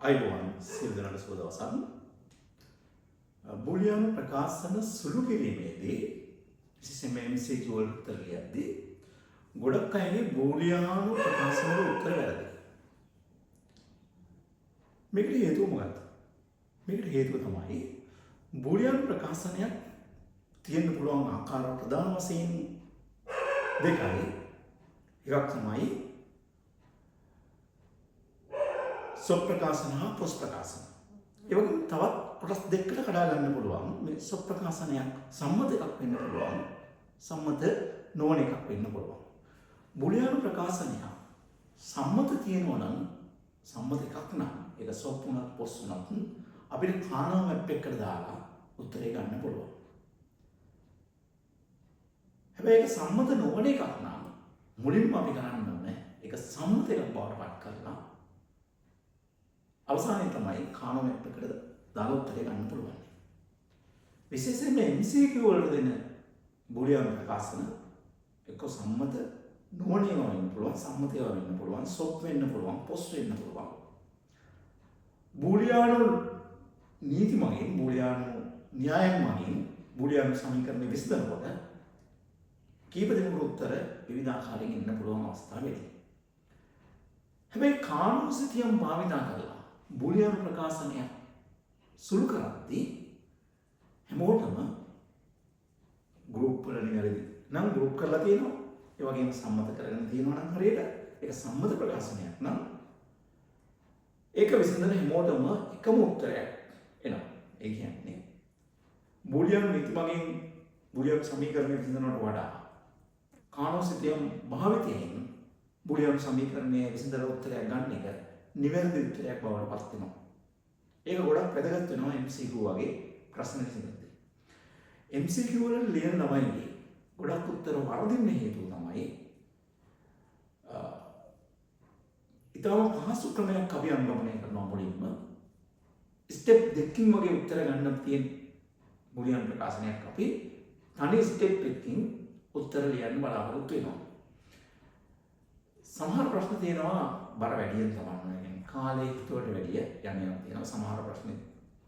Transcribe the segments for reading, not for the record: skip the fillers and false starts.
අයිබෝන් සියලු දෙනාට සුබ දවසක්. බූලියානු ප්‍රකාශන සුළු කිරීමේදී විශේෂයෙන්ම MCQ වලට උත්තර ලියද්දී ගොඩක් අයගේ බූලියානු ප්‍රකාශන වල උත්තර වැරදි. මේකට හේතුව මොකක්ද? මේකට හේතුව තමයි බූලියානු ප්‍රකාශනයක් තියෙන්න පුළුවන් ආකාර ප්‍රධාන වශයෙන් දෙකයි. එකක් තමයි සොප් ප්‍රකාශන හා පොස් ප්‍රකාශන. ඒ වගේම තවත් කොටස් දෙකකට කඩා ගන්න පුළුවන්. මේ සොප් ප්‍රකාශනයක් සම්මත එකක් වෙන්න පුළුවන්. සම්මත නොවන එකක් වෙන්න පුළුවන්. බූලියානු ප්‍රකාශනය සම්මත තියෙනවා නම් සම්මත එකක් නම් ඒක සොප් උනත් පොස් උනත් අපිට කානෝ මැප් එකකට දාලා උත්තරේ ගන්න පුළුවන්. හැබැයි ඒක සම්මත නොවන එකක් නම් මුලින්ම අපි කරන්න ඕනේ ඒක සම්මත එකක් බවට පත් කරලා අවසානයේ තමයි කානෝ මැප් එකට දාලා උත්තරේ ගන්න පුළුවන්. විශේෂයෙන්ම MCQ වලට දෙන බූලියානු ප්‍රකාශන එක්ක සම්මත නොවන ඒවා වෙන්න පුළුවන්, සම්මත ඒවා වෙන්න පුළුවන්, සොප් වෙන්න පුළුවන්, පොස් වෙන්න පුළුවන්. බූලියානු නීති මගින්, බූලියානු න්‍යායන් මගින් බූලියානු සමීකරණ විසඳනකොට කීප දෙනෙකුට උත්තර විවිධාකාරයෙන් එන්න පුළුවන් අවස්ථා වෙදී. හැබැයි කානෝ සිතියම් භාවිතා කරලා බූලියානු ප්‍රකාශනය සුළු කරද්දී හැමෝටම ගෲප් වල නිවැරදි නම් ගෲප් කරලා තියෙනවා. ඒ වගේම සම්මත කරගෙන තියෙනවා නම් හරියට ඒක සම්මත ප්‍රකාශනයක් නම් ඒක විසඳන හැමෝටම එකම උත්තරයක් එනවා. ඒ කියන්නේ බූලියානු නීති මගින් බූලියානු සමීකරණය විසඳනවට වඩා කානෝ සිතියම් භාවිතයෙන් බූලියානු සමීකරණයේ විසඳන උත්තරයක් ගන්න එක නිවැරදි උත්තරයක් බවට පත් වෙනවා. ඒක ගොඩක් වැදගත් වෙනවා MCQ වගේ ප්‍රශ්න විසඳද්දී. MCQ වල ලියන ළමයිගේ ගොඩක් උත්තර වරදින්න හේතුව තමයි ඊටම පහසු ක්‍රමයක් අපි අනුගමනය කරනවා මුලින්ම ස්ටෙප් දෙකකින් වගේ උත්තර ගන්න තියෙන බූලියානු ප්‍රකාශනයක් අපි තනි ස්ටෙප් එකකින් උත්තර ලියන්න බලාපොරොත්තු වෙනවා. සමහර ප්‍රශ්න තියෙනවා බර වැඩියෙන් තමයි. කාලේ හිතුවට වැඩිය යන්නේ තියෙනවා. සමහර ප්‍රශ්න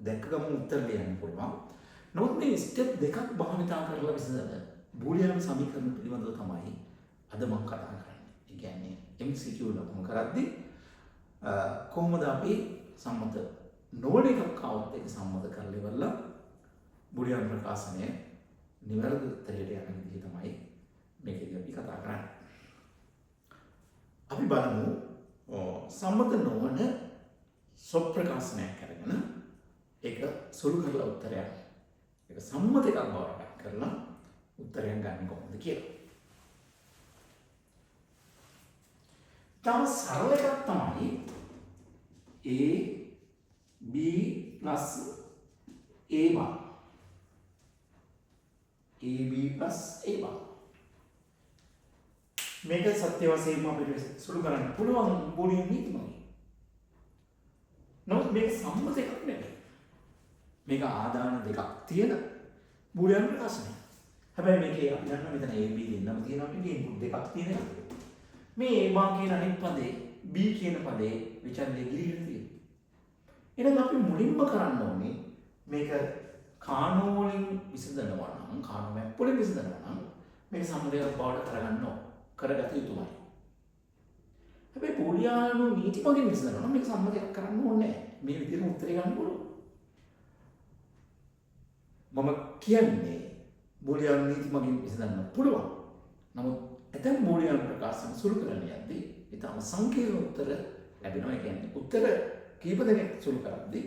දැක්ක ගමන් උත්තර ලියන්න පුළුවන්. නමුත් මේ ස්ටෙප් දෙකක් භාවිතා කරලා විසඳන බූලියානු සමීකරණ පිළිබඳව තමයි අද මම කතා කරන්නේ. ඒ කියන්නේ MCQ ලකුණු කරද්දී කොහොමද අපි සම්මත නොවන එකක් આવත් ඒක සම්මත කරලා ඉවරලා බූලියානු ප්‍රකාශනය නිවැරදි උත්තරයට යන විදිහ තමයි මේකදී අපි කතා කරන්නේ. අපි බලමු සම්මත නොවන සොප් ප්‍රකාශනයක් අරගෙන ඒක සුළු කරලා උත්තරයක් ඒක සම්මත එකක් බවට පත් කරලා උත්තරයක් ගන්න කොහොමද කියලා. තව සරල එකක් තමයි A B plus A bar AB plus A bar මේක සත්‍ය වශයෙන්ම අපිට සුළු කරන්න පුළුවන් බූලියානු නීති මගින්. නමුත් මේක සම්මත එකක් නෙවෙයි. මේක ආදාන දෙකක් තියෙන බූලියානු ප්‍රකාශනයක්. හැබැයි මේකේ අපි දන්නවා මෙතන A B දෙන්නම තියෙනවා මේකේ ඉන්පුට් දෙකක් තියෙනවා. මේ A bar කියන අනිත් පදේ B කියන පදේ විචල්්‍ය ගිලිහිලා තියෙනවා. එහෙනම් අපි මුලින්ම කරන්න ඕනේ මේක කානෝ වලින් විසඳනවා නම් කානෝ මැප් වලින් විසඳනවා නම් මේක සම්මතයක් බවට කරගන්න ඕනේ. කරගත යුතුමයි. හැබැයි බූලියානු නීති මගින් විසඳනවා නම් මේක සම්මතයක් කරන්න ඕනේ නැහැ. මේ විදිහට උත්තරේ ගන්න පුළුවන්. මම කියන්නේ බූලියානු නීති මගින් විසඳන්න පුළුවන්. නමුත් ඇතැම් බූලියානු ප්‍රකාශන සුළු කරන්න යද්දී ඊටම සංකීර්ණ උත්තර ලැබෙනවා. ඒ කියන්නේ උත්තර කීප දෙනෙක් සුළු කරද්දී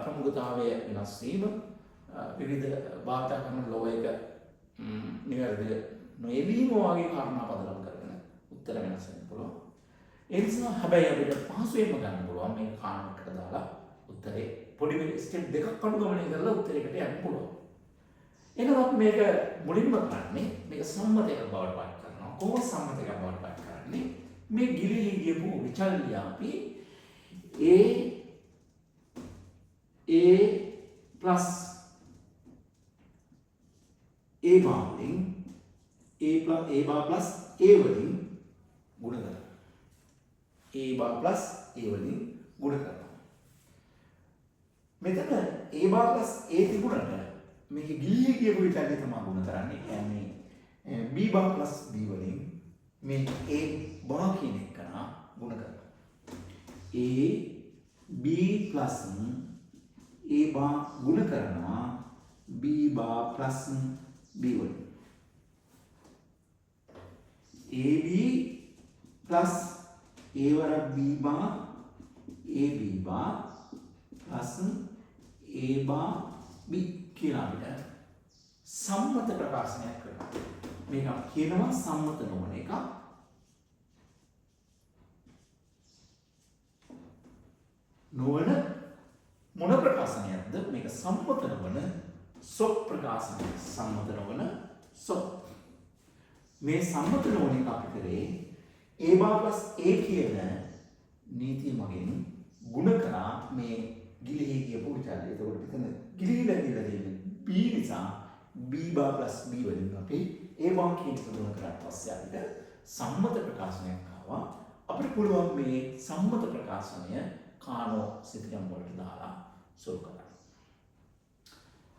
ප්‍රමුඛතාවය වෙනස් වීම විවිධ භාවිත කරන ලෝයක නිවැරදිව නොයවීම වගේ කාරණා පදනම් කරගෙන උත්තර වෙනස් වෙන්න පුළුවන්. ඒ නිසා හැබැයි අපිට පහසුවෙන්ම ගන්න පුළුවන් මේක කාණ්ඩයකට දාලා උත්තරේ පොඩි ස්ටෙප් දෙකක් අනුගමනය කරලා උත්තරයකට යන්න පුළුවන්. එහෙනම් අපි මේක මුලින්ම කරන්නේ මේක සම්මතයක් බවට පත් කරනවා. කොහොමද සම්මතයක් බවට පත් කරන්නේ? මේ ගිලිහි ගියපු විචල්්‍ය අපි A plus A bar වලින් A bar plus A වලින් ගුණ කරනවා. A bar plus A වලින් ගුණ කරනවා. මෙතන a bar plus a තිබුණට මේක ගිලිහි කියපු විතරයි තමයි ගුණ කරන්නේ. කියන්නේ b bar plus b වලින් මේ a bar කියන එක ගුණ කරනවා. a b plus a bar ගුණ කරනවා b bar plus b වලින්. ab plus a වරක් b bar ab bar plus a bar b කියලා අපිට සම්මත ප්‍රකාශනයක් කරනවා. මේක කියනවා සම්මත නොවන එක. නොවන මොන ප්‍රකාශනයක්ද? මේක සම්මත නොවන සොප් ප්‍රකාශනය. සම්මත නොවන සොප්. මේ සම්මත නොවන එක අපි කරේ a bar plus a කියන නීතිය මගින් ගුණ කරා මේ ගිලිහි කියපු විචාරය. ඒකෝට මෙතන ගිලිහිලා කියලා තියෙන්නේ b නිසා b bar plus b වලින් අපි a bar කියන එක ගුණ කරාට පස්සේ අපිට සම්මත ප්‍රකාශනයක් ආවා. අපිට පුළුවන් මේ සම්මත ප්‍රකාශනය කානෝ සිතියම් වලට දාලා සොල් කරන්න.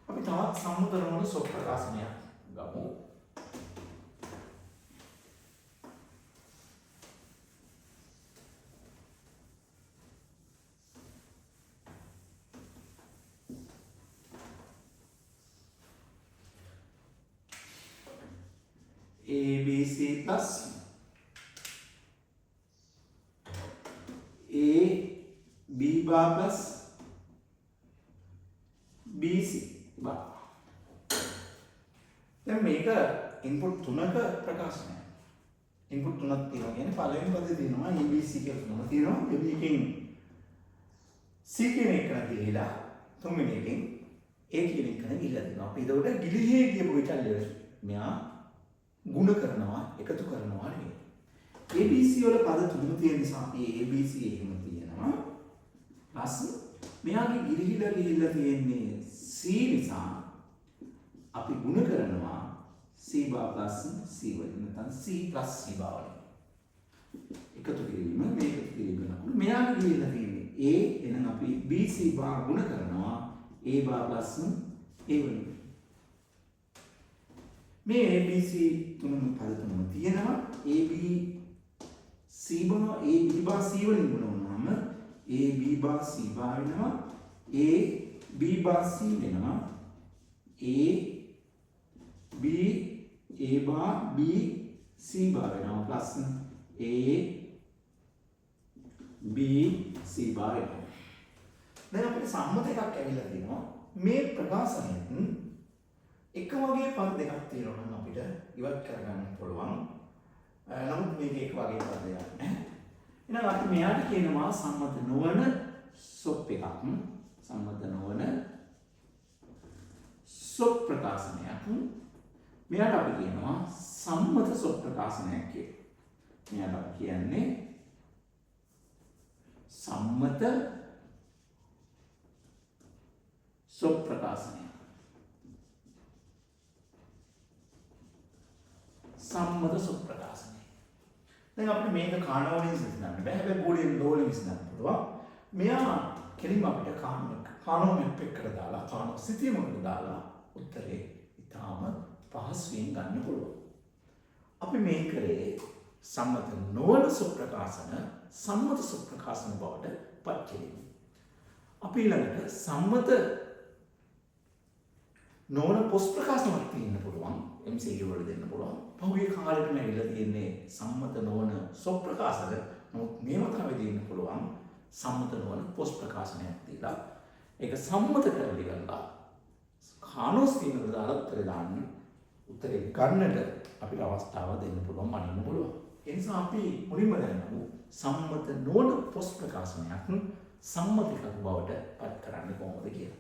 අපි තවත් සම්මත නොවන සොල් ප්‍රකාශනයක් ගමු. ABC plus A B bar plus BC bar. දැන් මේක ඉන්පුට් තුනක ප්‍රකාශනය. ඉන්පුට් තුනක් තියෙනවා කියන්නේ පළවෙනි පදේ තියෙනවා ABC කියලා තුනක් තියෙනවා. මේකෙන් C කියන එක ගිහිලා තුන්වෙනි එකෙන් A කියන එක ගිහිලා තියෙනවා. අපි ඒකට ගිලිහේ කියපු විචල්ය මෙයා ගුණ කරනවා එකතු කරනවා නෙවෙයි. ABC වල පද තුන තියෙන නිසා අපි ABC එහෙම තියෙනවා. plus මෙයාගේ ගිලිහිලා තියෙන්නේ C නිසා අපි ගුණ කරනවා C bar plus C වලින් නැත්නම් C plus C bar වලින්. එකතු කිරීම මේ එකතු කිරීම කරනකොට මෙයාගේ ගිලිහිලා තියෙන්නේ A එහෙනම් අපි BC bar ගුණ කරනවා A bar plus A වලින්. මේ ABC තුනම පද තුනම තියෙනවා. AB C bar AB bar C වලින් ගුණ වුණාම AB bar C bar වෙනවා. AB bar C වෙනවා. A B A bar B C bar වෙනවා plus A B C bar වෙනවා. දැන් අපිට සම්මත එකක් ඇවිල්ලා තියෙනවා. මේ ප්‍රකාශනයෙන් එක වගේ පද දෙකක් තියෙනවා නම් අපිට ඉවත් කරගන්න පුළුවන්. නමුත් මේක එක වගේ පද දෙයක් නෑ. එහෙනම් අපි මෙයාට කියනවා සම්මත නොවන සොප් එකක්. සම්මත නොවන සොප් ප්‍රකාශනයක්. මෙයාට අපි කියනවා සම්මත සොප් ප්‍රකාශනයක් කියලා. මෙයාට අපි කියන්නේ සම්මත සොප් ප්‍රකාශනයක්. සම්මත සොප් ප්‍රකාශනය. දැන් අපිට මේක කානෝවලින් විසඳන්න බෑ. හැබැයි බෝලියෙන් ලෝලින් විසඳන්න පුළුවන්. මෙයා කෙලින්ම අපිට කානෝ මැප් එකකට දාලා කානෝ සිතියමකට දාලා උත්තරේ ඉතාම පහසුවෙන් ගන්න පුළුවන්. අපි මේ කරේ සම්මත නොවන සොප් ප්‍රකාශන සම්මත සොප් ප්‍රකාශන බවට පත් කිරීම. අපි ළඟට සම්මත නොවන පොස් ප්‍රකාශනයක් තියෙන්න පුළුවන්. MCQ වල දෙන්න පුළුවන්. පහුගිය කාලෙටම ඇවිල්ලා තියෙන්නේ සම්මත නොවන සොප් ප්‍රකාශන. නමුත් මේ වතාවේ දෙන්න පුළුවන් සම්මත නොවන පොස් ප්‍රකාශනයක් දීලා ඒක සම්මත කරලා ගන්නවා. කානෝස් කියනකට දාලා උත්තරේ දාන්න. උත්තරේ ගන්නට අපිට අවස්ථාව දෙන්න පුළුවන්, මනින්න පුළුවන්. ඒ නිසා අපි මුලින්ම දැනගමු සම්මත නොවන පොස් ප්‍රකාශනයක් සම්මත එකක් බවට පත් කරන්නේ කොහොමද කියලා.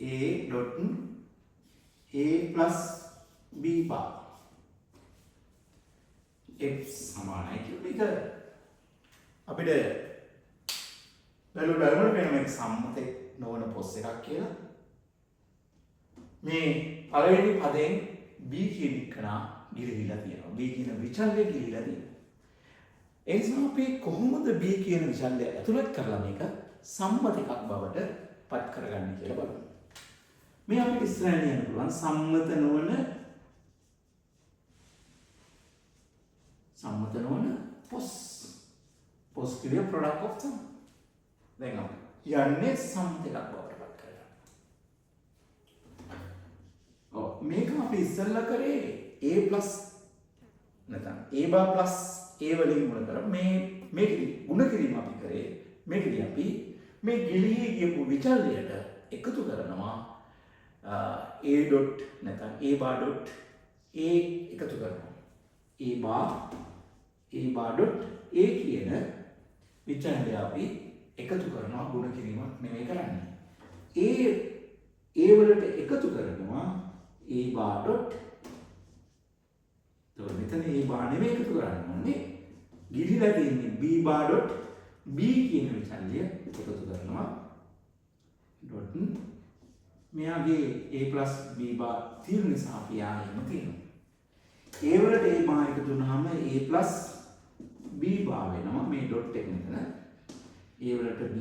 A dot A plus B bar F සමානයි කියලා එක අපිට බැලුවට වෙන මේක සම්මත නොවන පොස් එකක් කියලා. මේ පළවෙනි පදයෙන් B කියන එකන ගිලිහිලා තියෙනවා. B කියන විචල්‍ය ගිලිහිලා තියෙනවා. ඒ නිසා අපි කොහොමද B කියන විචල්‍ය ඇතුළත් කරලා මේක සම්මත එකක් බවට පත් කරගන්නේ කියලා බලමු. මේ අපිට ඉස්සරහින් යන්න පුළුවන් සම්මත නොවන පොස් කිරිය ප්‍රොඩක්ට් ඔෆ් සම්. දැන් අපි යන්නේ සම්මත එකක් බවට පත් කරගන්න. මේක අපි ඉස්සෙල්ලා කරේ a+ නැත්නම් a bar plus a වලින් ගුණ කරා. මේකේ ගුණ කිරීම අපි කරේ. මේකදී අපි මේ ගිලිහි ගියපු විචල්‍යයට එකතු කරනවා a dot නැත්නම් a bar dot a එකතු කරනවා. a bar dot a කියන විචල්‍යය අපි එකතු කරනවා. ගුණ කිරීමක් නෙමෙයි කරන්නේ. a වලට එකතු කරනවා a bar dot. तो මෙතන a bar නෙමෙයි එකතු කරන්න ඕනේ. ගිලිලා තියෙන්නේ b bar dot b කියන විචල්‍ය එකතු කරනවා. dot මෙයාගේ a plus b bar තියෙන නිසා අපි ආයෙම තියෙනවා. a වලට a bar එකතු වුනහම a plus b bar වෙනවා. මේ dot එක මෙතන. a වලට b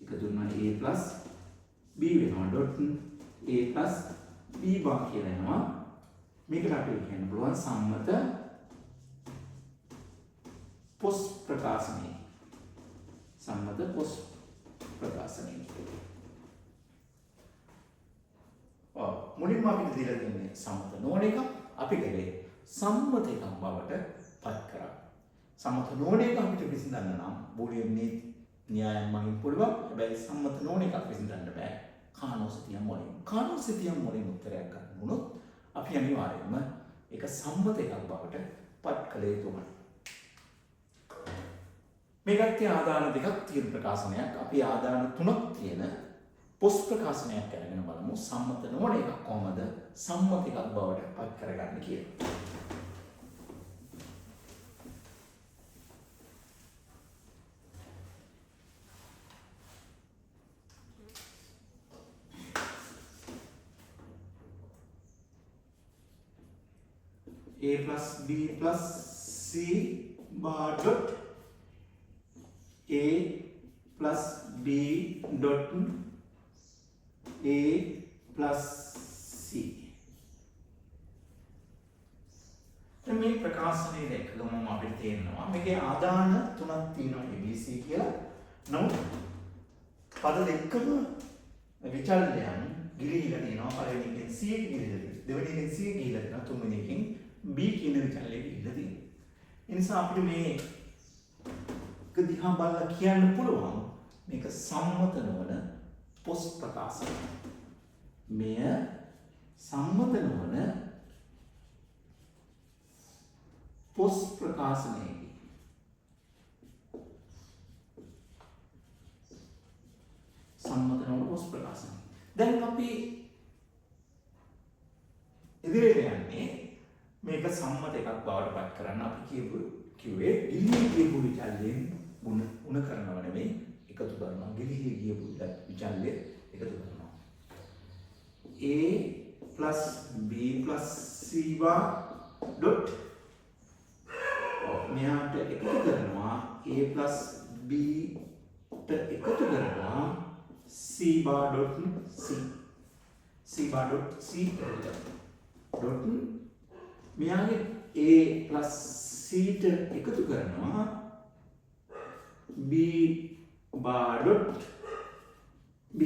එකතු වුණා a plus b වෙනවා. dot a plus b bar කියලා එනවා. මේකට අපිට කියන්න පුළුවන් සම්මත පොස් ප්‍රකාශනය. සම්මත පොස් ප්‍රකාශනය. මුලින්ම අපිට දීලා තියෙන්නේ සම්මත නොවන එක. අපි කරේ සම්මත එකක් බවට පත් කරා. සම්මත නොවන එක අපිට විසඳන්න නම් බූලියන් න්‍යායයෙන් මගින් පුළුවන්. හැබැයි සම්මත නොවන එකක් විසඳන්න බෑ. කානෝසිතියම් වලින්. කානෝසිතියම් වලින් උත්තරයක් ගන්න වුණොත් අපි අනිවාර්යයෙන්ම ඒක සම්මත එකක් බවට පත් කළ යුතුමයි. මේකට ආදාන දෙකක් තියෙන ප්‍රකාශනයක්. අපි ආදාන තුනක් තියෙන පොස් ප්‍රකාශනයක් අරගෙන බලමු සම්මත නොවන එක කොහොමද සම්මත එකක් බවට පත් කරගන්නේ කියලා. a plus b plus c bar dot a plus b dot a plus c. මේ ප්‍රකාශනයේ දැක්කම අපිට තේරෙනවා මේකේ ආදාන තුනක් තියෙනවා ABC කියලා. නමුත් පද දෙකම විචල්යයන් ගිලිහිලා තියෙනවා. පළවෙනි එකෙන් C ගිලිහිලා තියෙනවා. දෙවෙනි එකෙන් C ගිලිහිලා තියෙනවා. තුන්වෙනි එකෙන් B කියන විචල්‍යය ගිලිහිලා තියෙනවා. ඒ නිසා අපිට මේ දිහා බලලා කියන්න පුළුවන් මේක සම්මත නොවන පොස් ප්‍රකාශනය. මෙය සම්මත නොවන පොස් ප්‍රකාශනයකි. සම්මත නොවන පොස් ප්‍රකාශනය. දැන් අපි ඉදිරියට යන්නේ මේක සම්මත එකක් බවට පත් කරන්න. අපි කිව්වේ ගිලිහි ගියපු විචල්‍යයෙන් ಗುಣ කරනව නෙමෙයි එකතු කරනවා. ගිලිහි ගියපු විචල්‍ය එකතු කරනවා. a plus b plus c bar dot මෙයාට එකතු කරනවා a plus b ට එකතු කරනවා c bar dot c bar dot c dot මෙයාගේ a plus c ට එකතු කරනවා b bar dot b.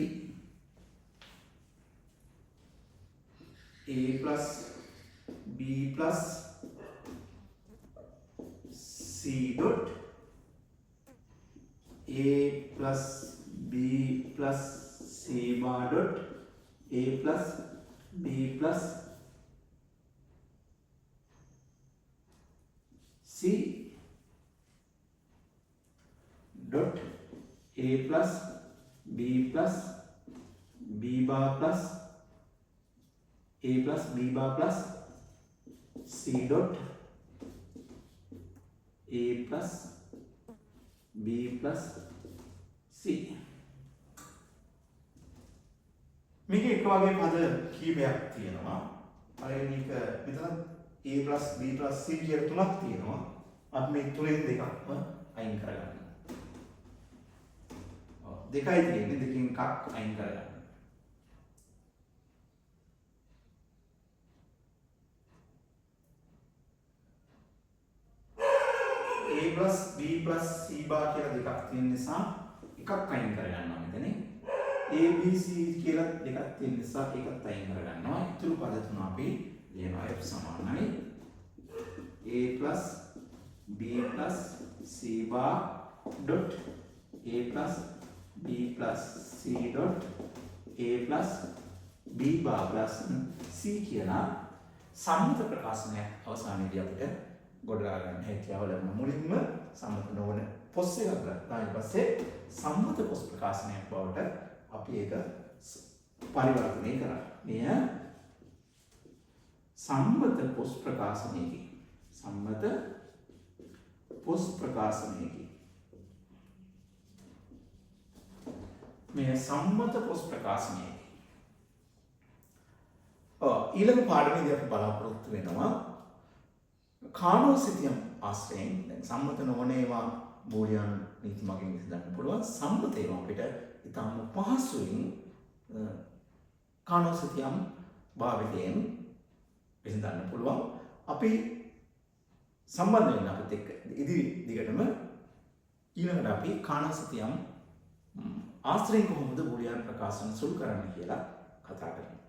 a plus b plus c dot a plus b plus c bar dot a plus b plus c dot a plus b plus b bar plus a plus b bar plus c dot a plus b plus c. මේක එක වගේ පද කීපයක් තියෙනවා. පළවෙනි එක මෙතන a + b + c කියලා තුනක් තියෙනවා. අපි මේ තුනෙන් දෙකක්ම අයින් කරගන්න. දෙකයි තියෙන්නේ, දෙකෙන් එකක් අයින් කරගන්න. a + b + c කියලා දෙකක් තියෙන නිසා එකක් අයින් කරගන්නවා මෙතන. a b c කියලා දෙකක් තියෙන නිසා එකක් අයින් කරගන්නවා. ඉතුරු පද තුන අපි ලියනවා f සමානයි a + b + c bar dot a + b + c dot a + b bar + c කියලා සම්මත ප්‍රකාශනයක් අවසානයේදී අපිට ගොඩනගා ගන්න හැකියාව ලැබෙනවා. මුලින්ම සම්මත නොවන පොස් එකක් ගත්තා. ඊට පස්සේ සම්මත පොස් ප්‍රකාශනයක් බවට අපි ඒක පරිවර්තනය කරා. මෙය සම්මත පොස් ප්‍රකාශනයකි. සම්මත පොස් ප්‍රකාශනයකි. මෙය සම්මත පොස් ප්‍රකාශනයකි. ඊළඟ පාඩමේදී අපි බලාපොරොත්තු වෙනවා කානෝසිතියම් ආශ්‍රයෙන් දැන් සම්මත නොවන ඒවා බෝලියන් නීති මගින් විසඳන්න පුළුවන්. සම්මත ඒවා අපිට ඉතාම පහසුවෙන් කානෝසිතියම් භාවිතයෙන් විසඳන්න පුළුවන්. අපි සම්බන්ධ වෙන අපිත් එක්ක ඉදිරි දිගටම ඊළඟට අපි කානෝසිතියම් ආශ්‍රයෙන් කොහොමද බෝලියන් ප්‍රකාශන සුළු කරන්න කියලා කතා කරමු.